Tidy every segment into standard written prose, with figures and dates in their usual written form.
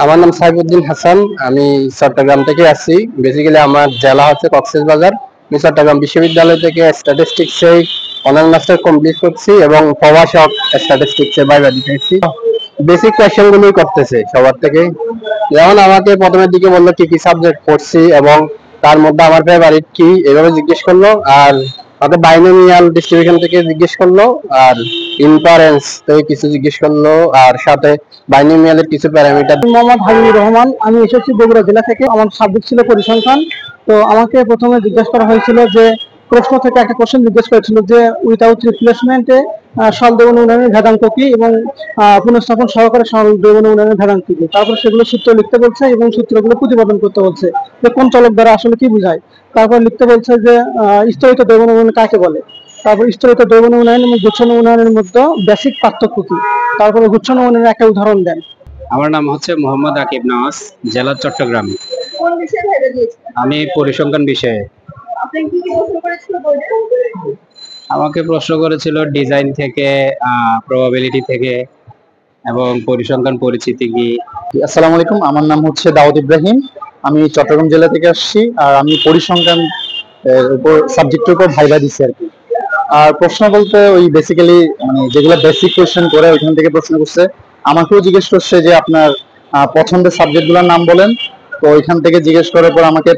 আমার নাম সাইফুদ্দিন হাসান। আমি চট্টগ্রাম থেকে আসছি। বেসিক্যালি আমার জেলা হচ্ছে কক্সবাজার। আমি চট্টগ্রাম বিশ্ববিদ্যালয় থেকে স্ট্যাটিস্টিক্সে অনার্স মাস্টার কমপ্লিট করছি এবং প্রভাষক স্ট্যাটিস্টিক্সে ভাইভা দিতেছি। বেসিক কোয়েশ্চেন গুলোই করতেছে সবার থেকে। যেমন আমাকে প্রথমের দিকে বললো কি কি সাবজেক্ট পড়ছি এবং তার মধ্যে আমার ফেভারিট কি এভাবে জিজ্ঞেস করলো। আর আমাকে বাইনোমিয়াল ডিস্ট্রিবিউশন থেকে জিজ্ঞেস করলো, আর ইনফারেন্স থেকে কিছু জিজ্ঞেস করলো, আর সাথে বাইনোমিয়ালের কিছু প্যারামিটার। মোহাম্মদ হাবিবুর রহমান, আমি এসেছি বগুড়া জেলা থেকে। আমার সাবজেক্ট ছিল পরিসংখ্যান। তো আমাকে প্রথমে জিজ্ঞেস করা হয়েছিল যে প্রশ্ন থেকে একটা কোশ্চেন জিজ্ঞেস করেছিল যে উইথাউট রিপ্লেসমেন্টে সরল দ্রবণ উন্নয়নের ভেদাঙ্ক কি এবং পুনঃস্থাপন সহকারে সরল দ্রবণ উন্নয়নের ভেদাঙ্ক কি। তারপর সেগুলো সূত্র লিখতে বলছে এবং সূত্রগুলো প্রতিপাদন করতে বলছে যে কোন চলক দ্বারা আসলে কি বোঝায়। তারপর লিখতে বলছে যে স্থলিত দ্রবণ উন্নয়ন কাকে বলে। তারপর স্থলিত দ্রবণ উন্নয়ন এবং গুচ্ছন্ন উন্নয়নের মধ্যে বেসিক পার্থক্য কি। তারপরে গুচ্ছন্ন উন্নয়নের একটা উদাহরণ দেন। আমার নাম হচ্ছে মোহাম্মদ আকিব নওয়াজ, জেলা চট্টগ্রাম। কোন বিষয়ে ভাইবা দিয়েছিলেন? আমি পরিসংখ্যান বিষয়ে। আপনি কি কি প্রশ্ন করেছিল বোর্ডে? আমাকে প্রশ্ন করেছিল ডিজাইন থেকে, প্রবাবিলিটি থেকে, এবং পরিসংখ্যান পরিচিতি কি। আসসালামু আলাইকুম, আমার নাম হচ্ছে দাউদ ইব্রাহিম। আমি চট্টগ্রাম জেলা থেকে আসছি, আর আমি পরিসংখ্যান উপর সাবজেক্টের উপর ভাইবা দিচ্ছি আর কি। আর প্রশ্ন বলতে ওই বেসিক্যালি মানে যেগুলো বেসিক কোয়েশ্চেন করে ওইখান থেকে প্রশ্ন করছে। আমাকেও জিজ্ঞেস করছে যে আপনার পছন্দের সাবজেক্টগুলোর নাম বলেন। তো ওইখান থেকে জিজ্ঞেস করার পর আমাকে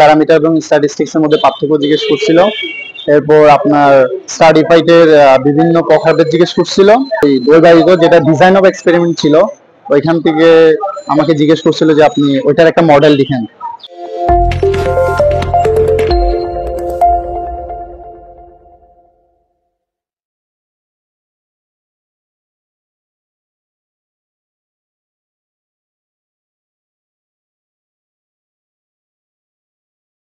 প্যারামিটার এবং স্ট্যাটিস্টিক্স এর মধ্যে পার্থক্য জিজ্ঞেস করছিল। এরপর আপনার স্টাডিফাইটের বিভিন্ন প্রকারভেদ জিজ্ঞেস করছিল। এই বৈবাহিক যেটা ডিজাইন অফ এক্সপেরিমেন্ট ছিল, ওইখান থেকে আমাকে জিজ্ঞেস করছিল যে আপনি ওইটার একটা মডেল লিখেন।